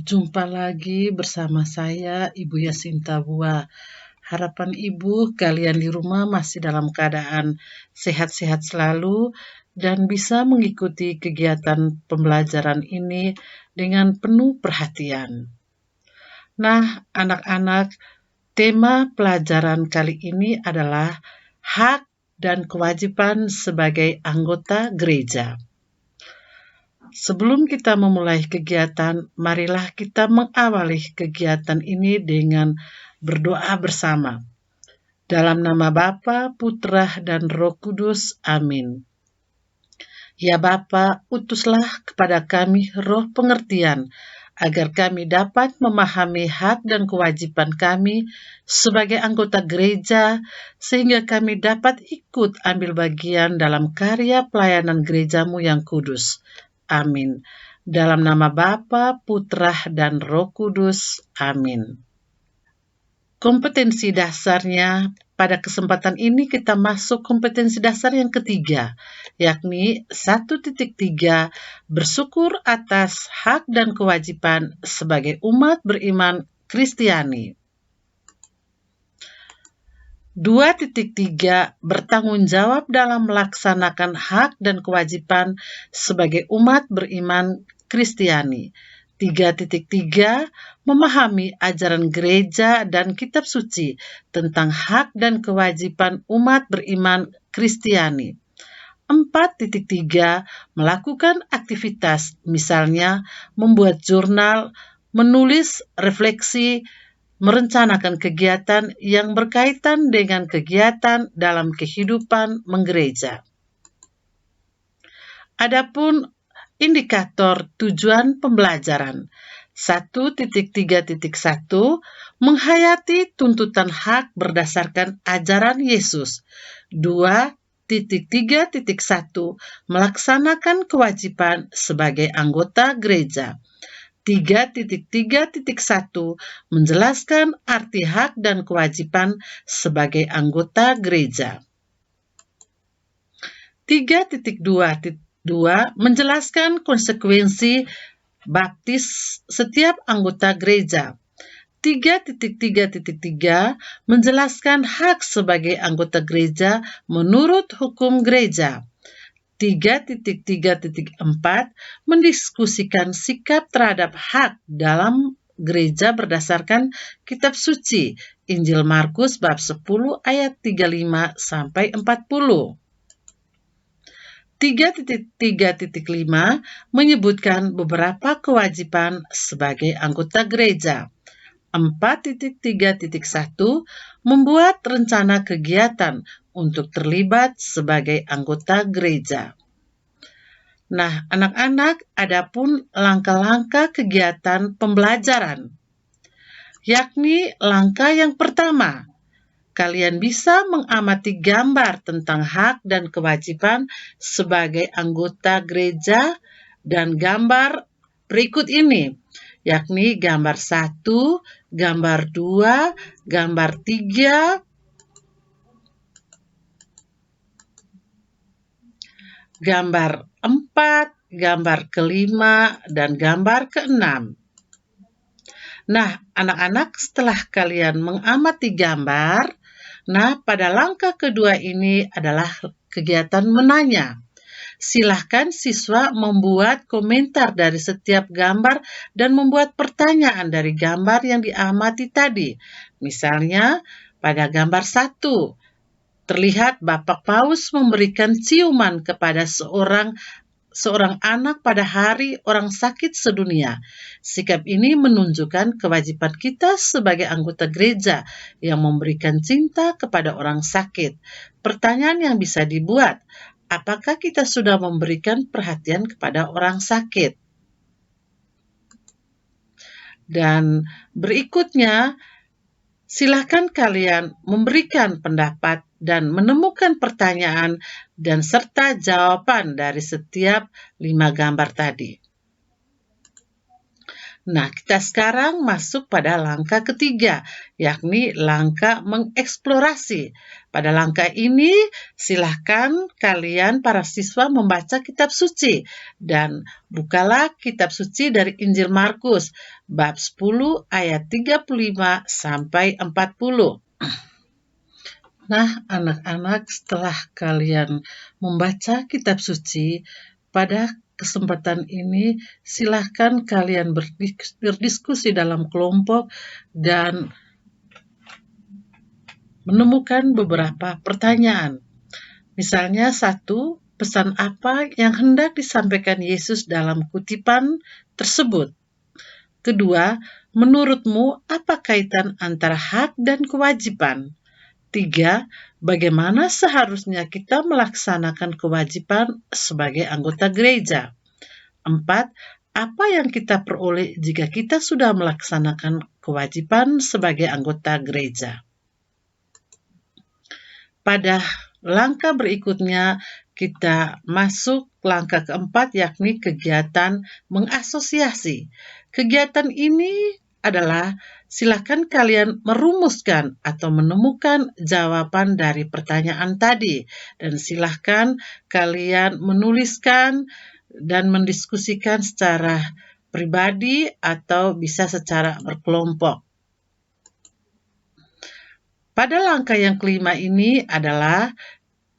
Jumpa lagi bersama saya, Ibu Yasinta Bua. Harapan Ibu, kalian di rumah masih dalam keadaan sehat-sehat selalu dan bisa mengikuti kegiatan pembelajaran ini dengan penuh perhatian. Nah, anak-anak, tema pelajaran kali ini adalah hak dan kewajiban sebagai anggota gereja. Sebelum kita memulai kegiatan, marilah kita mengawali kegiatan ini dengan berdoa bersama. Dalam nama Bapa, Putra, dan Roh Kudus. Amin. Ya Bapa, utuslah kepada kami roh pengertian, agar kami dapat memahami hak dan kewajiban kami sebagai anggota gereja, sehingga kami dapat ikut ambil bagian dalam karya pelayanan gerejamu yang kudus. Amin. Dalam nama Bapa, Putra, dan Roh Kudus. Amin. Kompetensi dasarnya, pada kesempatan ini kita masuk kompetensi dasar yang ketiga, yakni 1.3, bersyukur atas hak dan kewajiban sebagai umat beriman Kristiani. 2.3, bertanggung jawab dalam melaksanakan hak dan kewajiban sebagai umat beriman Kristiani. 3.3, memahami ajaran gereja dan kitab suci tentang hak dan kewajiban umat beriman Kristiani. 4.3, melakukan aktivitas, misalnya membuat jurnal, menulis refleksi, merencanakan kegiatan yang berkaitan dengan kegiatan dalam kehidupan menggereja. Adapun indikator tujuan pembelajaran 1.3.1, menghayati tuntutan hak berdasarkan ajaran Yesus. 2.3.1, melaksanakan kewajiban sebagai anggota gereja. 3.3.1, menjelaskan arti hak dan kewajiban sebagai anggota gereja. 3.2.2, menjelaskan konsekuensi baptis setiap anggota gereja. 3.3.3, menjelaskan hak sebagai anggota gereja menurut hukum gereja. 3.3.4, mendiskusikan sikap terhadap hak dalam gereja berdasarkan kitab suci, Injil Markus bab 10 ayat 35 sampai 40. 3.3.5, menyebutkan beberapa kewajiban sebagai anggota gereja. 4.3.1, membuat rencana kegiatan untuk terlibat sebagai anggota gereja. Nah, anak-anak, adapun langkah-langkah kegiatan pembelajaran, yakni langkah yang pertama, kalian bisa mengamati gambar tentang hak dan kewajiban sebagai anggota gereja dan gambar berikut ini, yakni gambar 1, gambar 2, gambar 3, gambar 4, gambar kelima, dan gambar ke-6. Nah, anak-anak, setelah kalian mengamati gambar, nah pada langkah kedua ini adalah kegiatan menanya. Silahkan siswa membuat komentar dari setiap gambar dan membuat pertanyaan dari gambar yang diamati tadi. Misalnya, pada gambar 1, terlihat Bapak Paus memberikan ciuman kepada seorang anak pada hari orang sakit sedunia. Sikap ini menunjukkan kewajiban kita sebagai anggota gereja yang memberikan cinta kepada orang sakit. Pertanyaan yang bisa dibuat, apakah kita sudah memberikan perhatian kepada orang sakit? Dan berikutnya, silakan kalian memberikan pendapat dan menemukan pertanyaan dan serta jawaban dari setiap 5 gambar tadi. Nah, kita sekarang masuk pada langkah ketiga, yakni langkah mengeksplorasi. Pada langkah ini, silahkan kalian para siswa membaca kitab suci dan bukalah kitab suci dari Injil Markus, bab 10 ayat 35 sampai 40. Nah, anak-anak, setelah kalian membaca kitab suci, pada kesempatan ini silahkan kalian berdiskusi dalam kelompok dan menemukan beberapa pertanyaan. Misalnya satu, pesan apa yang hendak disampaikan Yesus dalam kutipan tersebut? Kedua, menurutmu apa kaitan antara hak dan kewajiban? 3. Bagaimana seharusnya kita melaksanakan kewajiban sebagai anggota gereja? 4. Apa yang kita peroleh jika kita sudah melaksanakan kewajiban sebagai anggota gereja? Pada langkah berikutnya, kita masuk langkah keempat, yakni kegiatan mengasosiasi. Kegiatan ini adalah silakan kalian merumuskan atau menemukan jawaban dari pertanyaan tadi. Dan silakan kalian menuliskan dan mendiskusikan secara pribadi atau bisa secara berkelompok. Pada langkah yang kelima ini adalah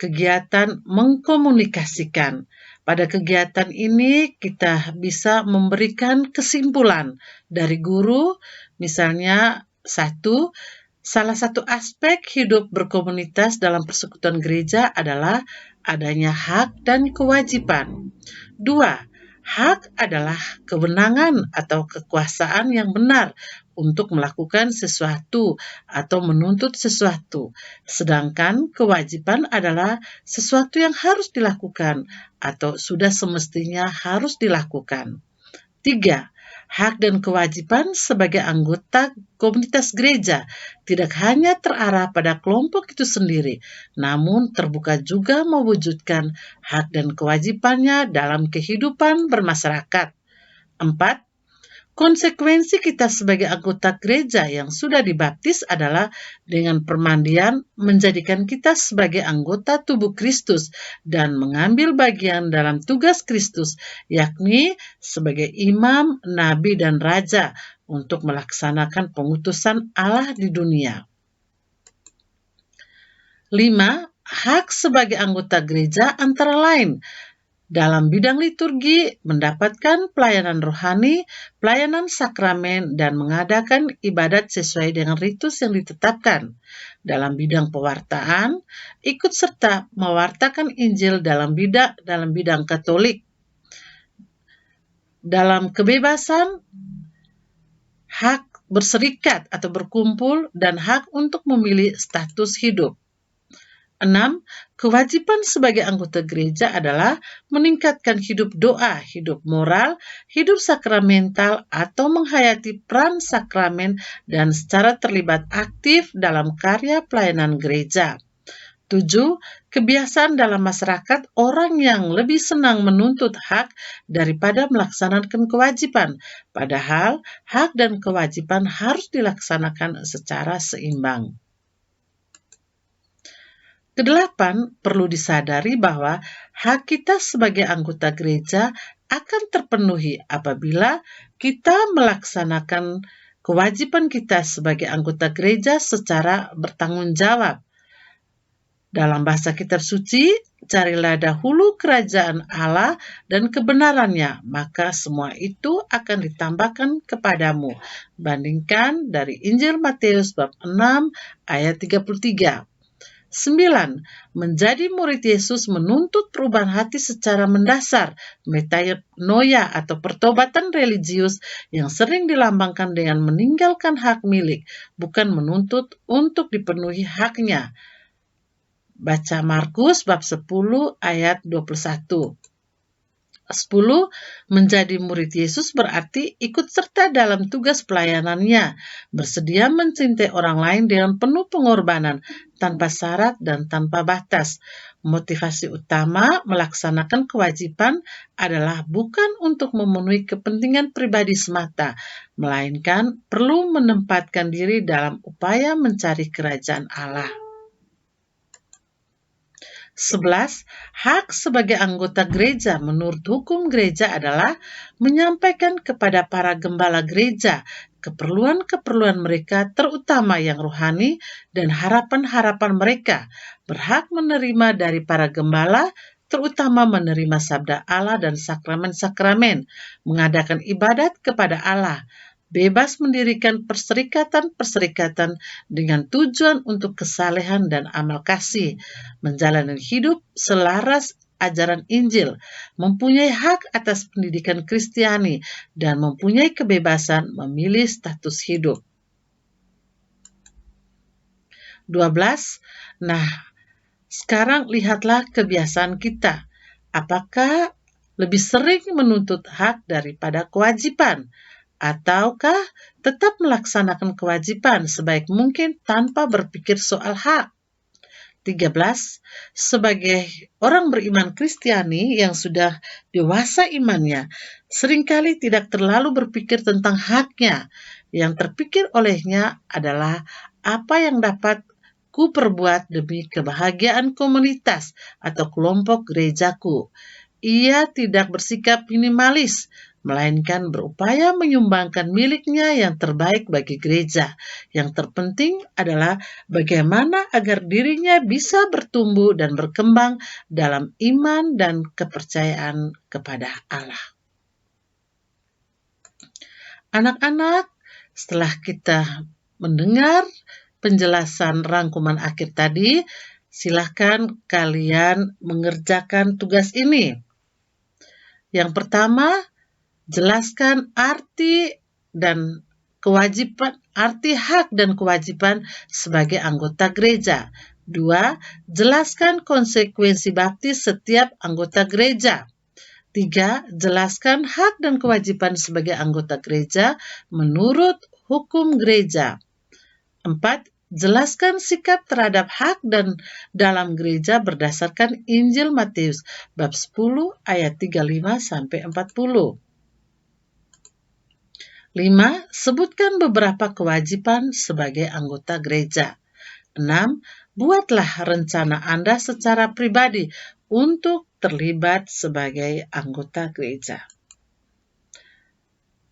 kegiatan mengkomunikasikan. Pada kegiatan ini kita bisa memberikan kesimpulan dari guru, misalnya salah satu aspek hidup berkomunitas dalam persekutuan gereja adalah adanya hak dan kewajiban. 2. Hak adalah kewenangan atau kekuasaan yang benar untuk melakukan sesuatu atau menuntut sesuatu. Sedangkan kewajiban adalah sesuatu yang harus dilakukan atau sudah semestinya harus dilakukan. 3. Hak dan kewajiban sebagai anggota komunitas gereja tidak hanya terarah pada kelompok itu sendiri, namun terbuka juga mewujudkan hak dan kewajibannya dalam kehidupan bermasyarakat. 4. Konsekuensi kita sebagai anggota gereja yang sudah dibaptis adalah dengan permandian menjadikan kita sebagai anggota tubuh Kristus dan mengambil bagian dalam tugas Kristus, yakni sebagai imam, nabi, dan raja untuk melaksanakan pengutusan Allah di dunia. 5. Hak sebagai anggota gereja antara lain dalam bidang liturgi, mendapatkan pelayanan rohani, pelayanan sakramen, dan mengadakan ibadat sesuai dengan ritus yang ditetapkan. Dalam bidang pewartaan, ikut serta mewartakan Injil dalam bidang Katolik. Dalam kebebasan, hak berserikat atau berkumpul, dan hak untuk memilih status hidup. 6. Kewajiban sebagai anggota gereja adalah meningkatkan hidup doa, hidup moral, hidup sakramental, atau menghayati peran sakramen dan secara terlibat aktif dalam karya pelayanan gereja. 7. Kebiasaan dalam masyarakat orang yang lebih senang menuntut hak daripada melaksanakan kewajiban, padahal hak dan kewajiban harus dilaksanakan secara seimbang. Kedelapan, perlu disadari bahwa hak kita sebagai anggota gereja akan terpenuhi apabila kita melaksanakan kewajiban kita sebagai anggota gereja secara bertanggung jawab. Dalam bahasa kitab suci, carilah dahulu kerajaan Allah dan kebenarannya, maka semua itu akan ditambahkan kepadamu. Bandingkan dari Injil Matius bab 6 ayat 33. 9. Menjadi murid Yesus menuntut perubahan hati secara mendasar, metanoia atau pertobatan religius yang sering dilambangkan dengan meninggalkan hak milik, bukan menuntut untuk dipenuhi haknya. Baca Markus bab 10 ayat 21. 10. Menjadi murid Yesus berarti ikut serta dalam tugas pelayanannya, bersedia mencintai orang lain dengan penuh pengorbanan, tanpa syarat dan tanpa batas. Motivasi utama melaksanakan kewajiban adalah bukan untuk memenuhi kepentingan pribadi semata, melainkan perlu menempatkan diri dalam upaya mencari kerajaan Allah. 11. Hak sebagai anggota gereja menurut hukum gereja adalah menyampaikan kepada para gembala gereja keperluan-keperluan mereka, terutama yang rohani, dan harapan-harapan mereka. Berhak menerima dari para gembala, terutama menerima sabda Allah dan sakramen-sakramen, mengadakan ibadat kepada Allah, bebas mendirikan perserikatan-perserikatan dengan tujuan untuk kesalehan dan amal kasih, menjalani hidup selaras ajaran Injil, mempunyai hak atas pendidikan Kristiani, dan mempunyai kebebasan memilih status hidup. 12. Nah, sekarang lihatlah kebiasaan kita. Apakah lebih sering menuntut hak daripada kewajiban? Ataukah tetap melaksanakan kewajiban sebaik mungkin tanpa berpikir soal hak? 13. Sebagai orang beriman Kristiani yang sudah dewasa imannya, seringkali tidak terlalu berpikir tentang haknya. Yang terpikir olehnya adalah apa yang dapat ku perbuat demi kebahagiaan komunitas atau kelompok gerejaku. Ia tidak bersikap minimalis, melainkan berupaya menyumbangkan miliknya yang terbaik bagi gereja. Yang terpenting adalah bagaimana agar dirinya bisa bertumbuh dan berkembang dalam iman dan kepercayaan kepada Allah. Anak-anak, setelah kita mendengar penjelasan rangkuman akhir tadi, silahkan kalian mengerjakan tugas ini. Yang pertama, jelaskan arti hak dan kewajiban sebagai anggota gereja. 2. Jelaskan konsekuensi baptis setiap anggota gereja. 3. Jelaskan hak dan kewajiban sebagai anggota gereja menurut hukum gereja. 4. Jelaskan sikap terhadap hak dan dalam gereja berdasarkan Injil Matius bab 10 ayat 35-40. 5. Sebutkan beberapa kewajiban sebagai anggota gereja. 6. Buatlah rencana Anda secara pribadi untuk terlibat sebagai anggota gereja.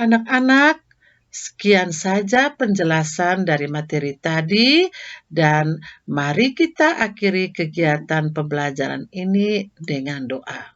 Anak-anak, sekian saja penjelasan dari materi tadi, dan mari kita akhiri kegiatan pembelajaran ini dengan doa.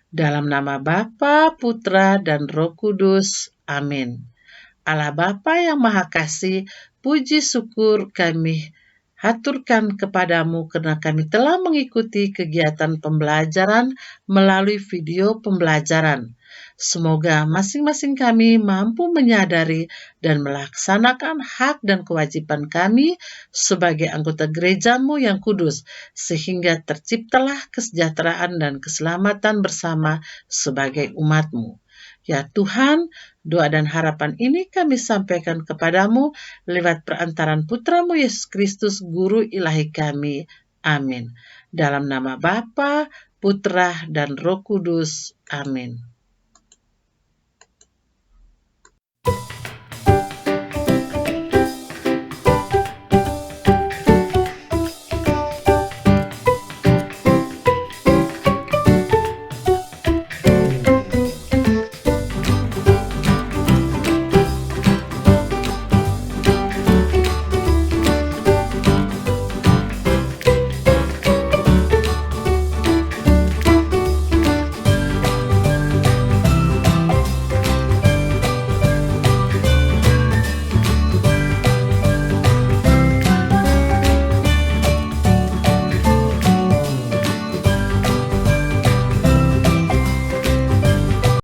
Dalam nama Bapa, Putra, dan Roh Kudus. Amin. Allah Bapa yang Maha Kasih, puji syukur kami haturkan kepadamu karena kami telah mengikuti kegiatan pembelajaran melalui video pembelajaran. Semoga masing-masing kami mampu menyadari dan melaksanakan hak dan kewajiban kami sebagai anggota gerejamu yang kudus, sehingga terciptalah kesejahteraan dan keselamatan bersama sebagai umatmu. Ya Tuhan, doa dan harapan ini kami sampaikan kepadamu lewat perantaran Putramu Yesus Kristus, Guru ilahi kami. Amin. Dalam nama Bapa, Putra, dan Roh Kudus. Amin.